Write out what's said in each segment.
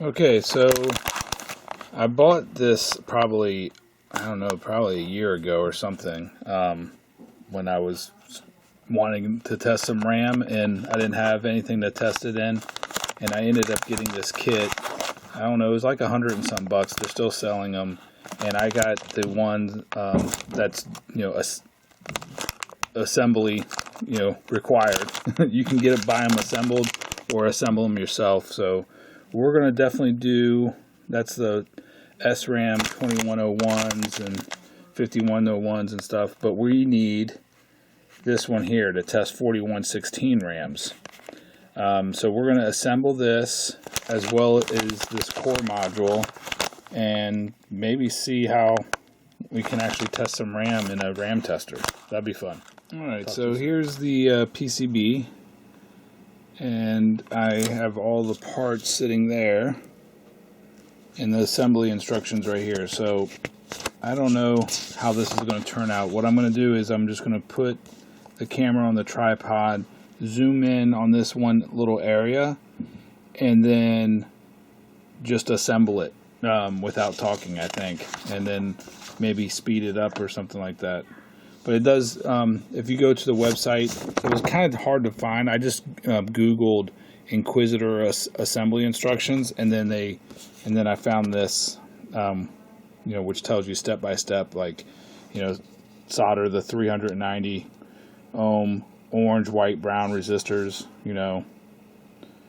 Okay, so I bought this probably, I don't know, probably a year ago or something, when I was wanting to test some RAM and I didn't have anything to test it in, and I ended up getting this kit. I don't know, it was like $100 and some bucks. They're still selling them, and I got the one that's, assembly, required. You can get it, buy them assembled or assemble them yourself. So we're going to definitely do, that's the SRAM 2101s and 5101s and stuff, but we need this one here to test 4116 RAMs. So we're going to assemble this as well as this core module and maybe see how we can actually test some RAM in a RAM tester. That'd be fun. Alright, so here's the PCB, and I have all the parts sitting there and the assembly instructions right here. So I don't know how this is going to turn out. What I'm going to do is I'm just going to put the camera on the tripod, zoom in on this one little area, and then just assemble it without talking, I think, and then maybe speed it up or something like that. But it does, if you go to the website, it was kind of hard to find. I just Googled Inquisitor assembly instructions, and then I found this, which tells you step by step, like, solder the 390 ohm orange, white, brown resistors, into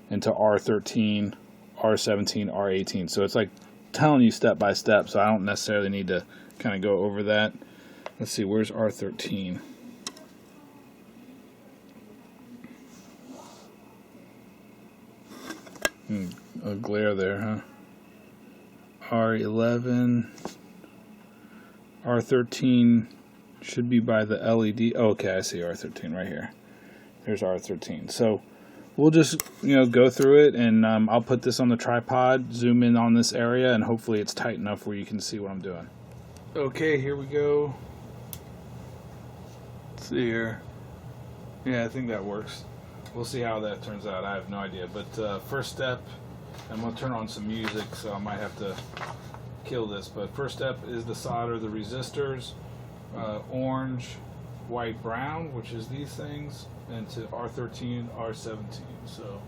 R13, R17, R18. So it's like telling you step by step. So I don't necessarily need to kind of go over that. Let's see, where's R13? A glare there, huh? R11, R13 should be by the LED. Oh, okay, I see R13 right here. There's R13. So we'll just, go through it, and I'll put this on the tripod, zoom in on this area, and hopefully it's tight enough where you can see what I'm doing. Okay, here we go. Let's see here. Yeah, I think that works. We'll see how that turns out. I have no idea. But first step, I'm going to turn on some music, so I might have to kill this. But first step is to solder the resistors, orange, white, brown, which is these things, and to R13, R17. So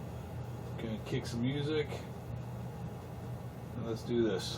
I'm going to kick some music, and let's do this.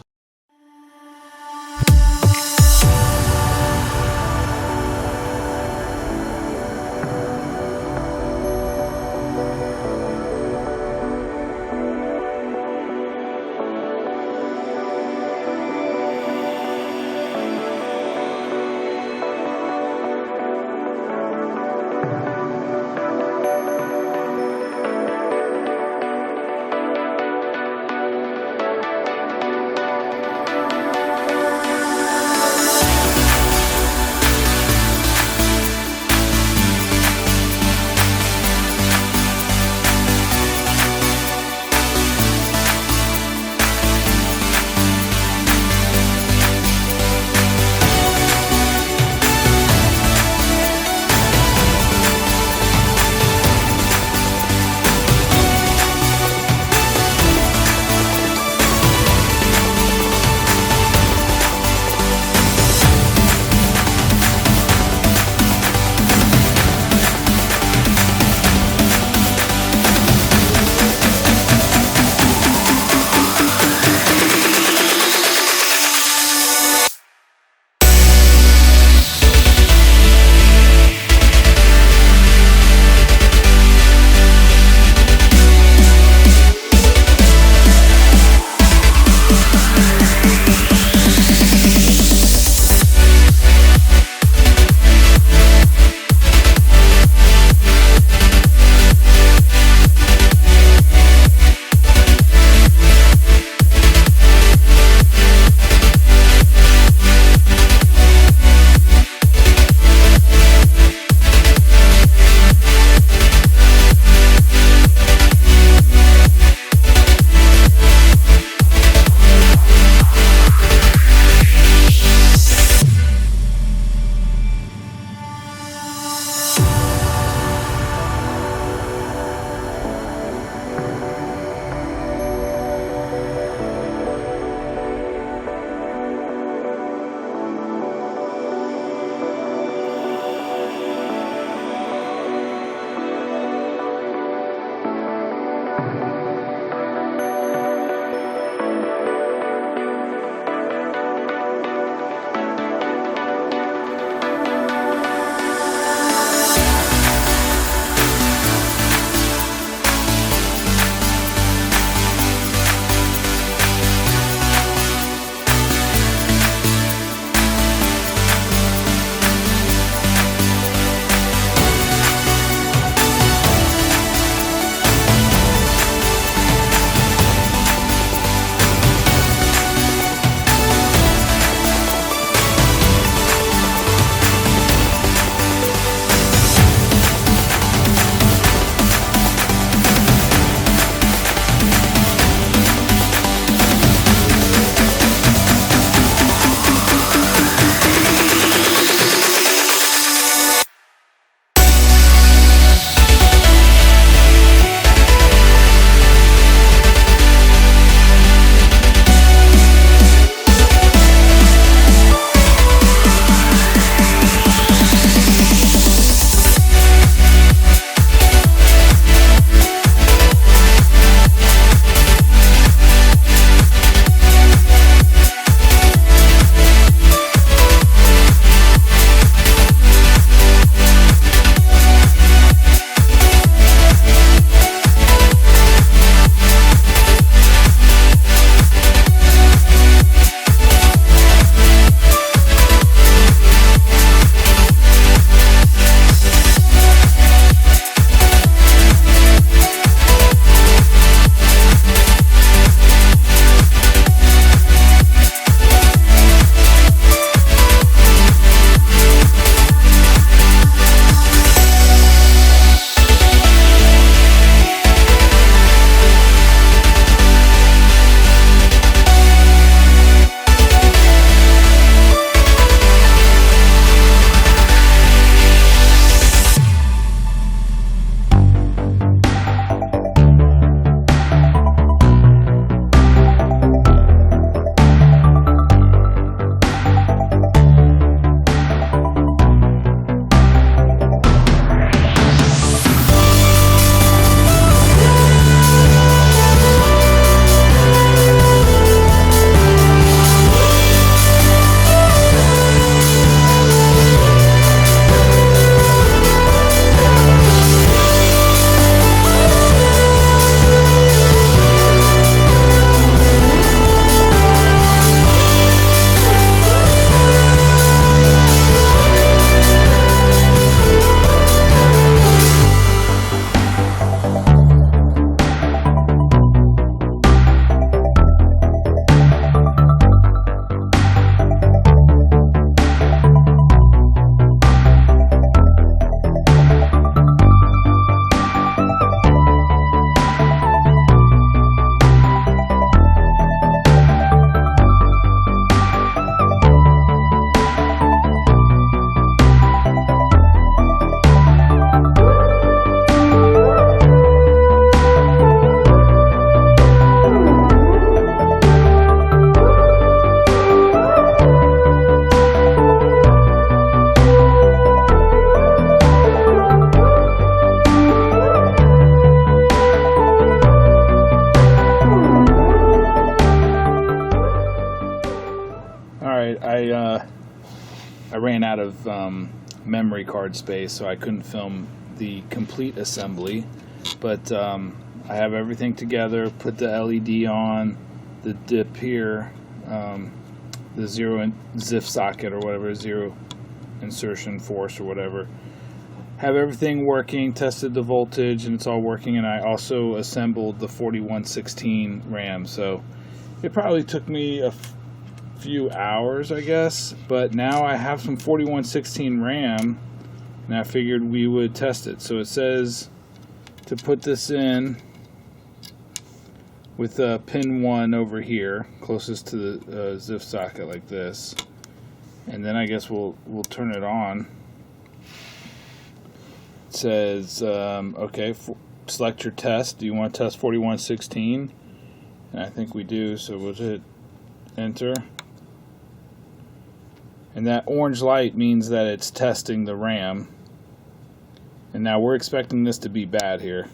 I ran out of memory card space, so I couldn't film the complete assembly, but I have everything together. Put the LED on, the dip here, the zero ZIF socket or whatever, zero insertion force or whatever. Have everything working, tested the voltage, and it's all working. And I also assembled the 4116 RAM, so it probably took me a few hours, I guess, but now I have some 4116 RAM, and I figured we would test it. So it says to put this in with pin 1 over here, closest to the ZIF socket, like this, and then I guess we'll turn it on. It says, okay, select your test. Do you want to test 4116? And I think we do, so we'll hit enter. And that orange light means that it's testing the RAM. And now we're expecting this to be bad here.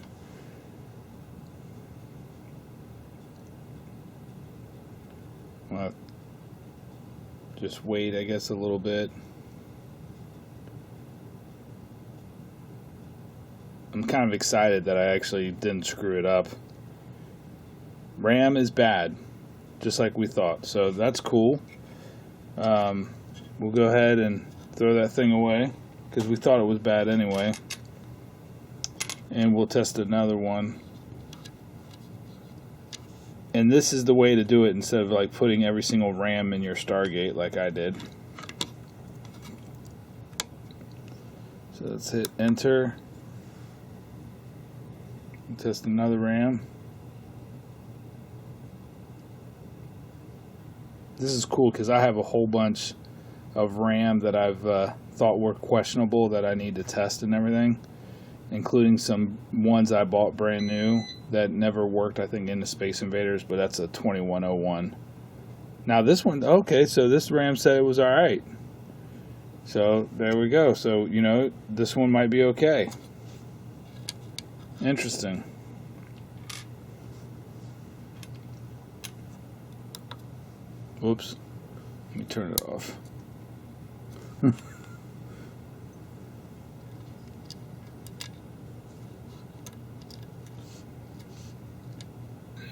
Well, just wait, I guess, a little bit. I'm kind of excited that I actually didn't screw it up. RAM is bad, just like we thought, so that's cool. We'll go ahead and throw that thing away because we thought it was bad anyway, and we'll test another one. And this is the way to do it instead of like putting every single RAM in your Stargate like I did. So let's hit enter. Test another RAM. This is cool because I have a whole bunch of RAM that I've thought were questionable that I need to test and everything, including some ones I bought brand new that never worked, I think, in the Space Invaders, but that's a 2101. Now this one, okay, so this RAM said it was alright. So there we go. So, you know, this one might be okay. Interesting. Whoops. Let me turn it off. There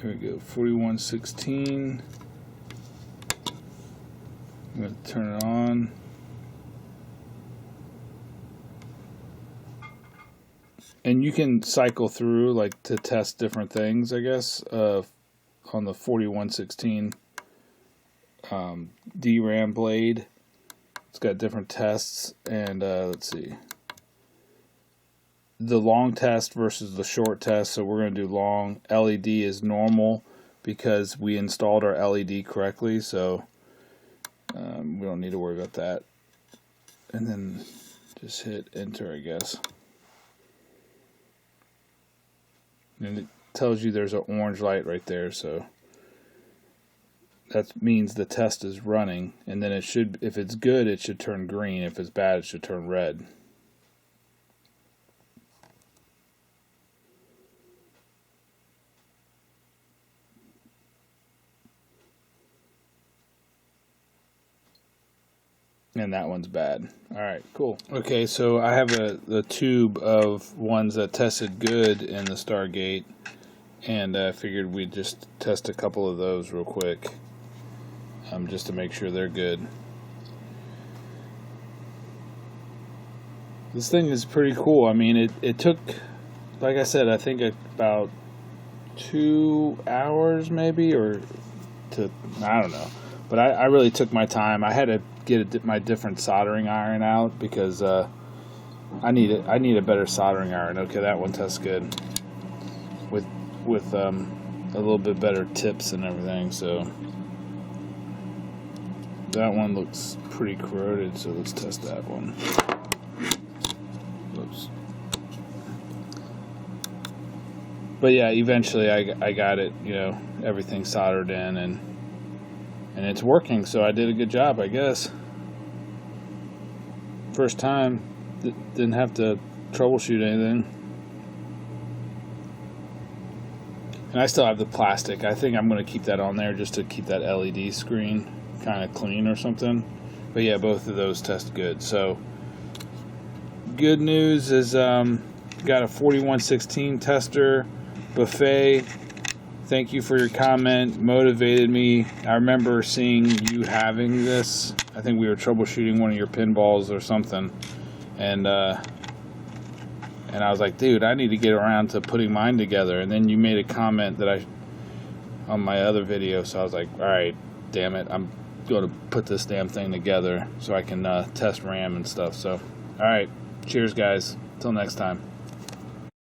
we go. 4116. I'm going to turn it on. And you can cycle through, like, to test different things, I guess, on the 4116 DRAM blade. It's got different tests, and let's see. The long test versus the short test, so we're going to do long. LED is normal because we installed our LED correctly, so we don't need to worry about that. And then just hit enter, I guess. And it tells you there's an orange light right there, so that means the test is running. And then it should, if it's good, it should turn green. If it's bad, it should turn red. And that one's bad. Alright, cool. Okay, so I have the tube of ones that tested good in the Stargate, and I figured we'd just test a couple of those real quick, just to make sure they're good. This thing is pretty cool. I mean, it took, like I said, I think about 2 hours maybe, or I don't know. But I really took my time. I had to get my different soldering iron out because I need a better soldering iron. Okay, that one tests good with a little bit better tips and everything. So that one looks pretty corroded. So let's test that one. Oops. But yeah, eventually I got it. You know, everything soldered in and it's working, so I did a good job, I guess. First time, didn't have to troubleshoot anything. And I still have the plastic. I think I'm going to keep that on there just to keep that LED screen kind of clean or something. But yeah, both of those test good. So good news is got a 4116 tester. Buffet, thank you for your comment. Motivated me. I remember seeing you having this. I think we were troubleshooting one of your pinballs or something, and I was like, dude, I need to get around to putting mine together. And then you made a comment that on my other video, so I was like, all right, damn it, I'm going to put this damn thing together so I can test RAM and stuff. So, all right, cheers, guys. Till next time.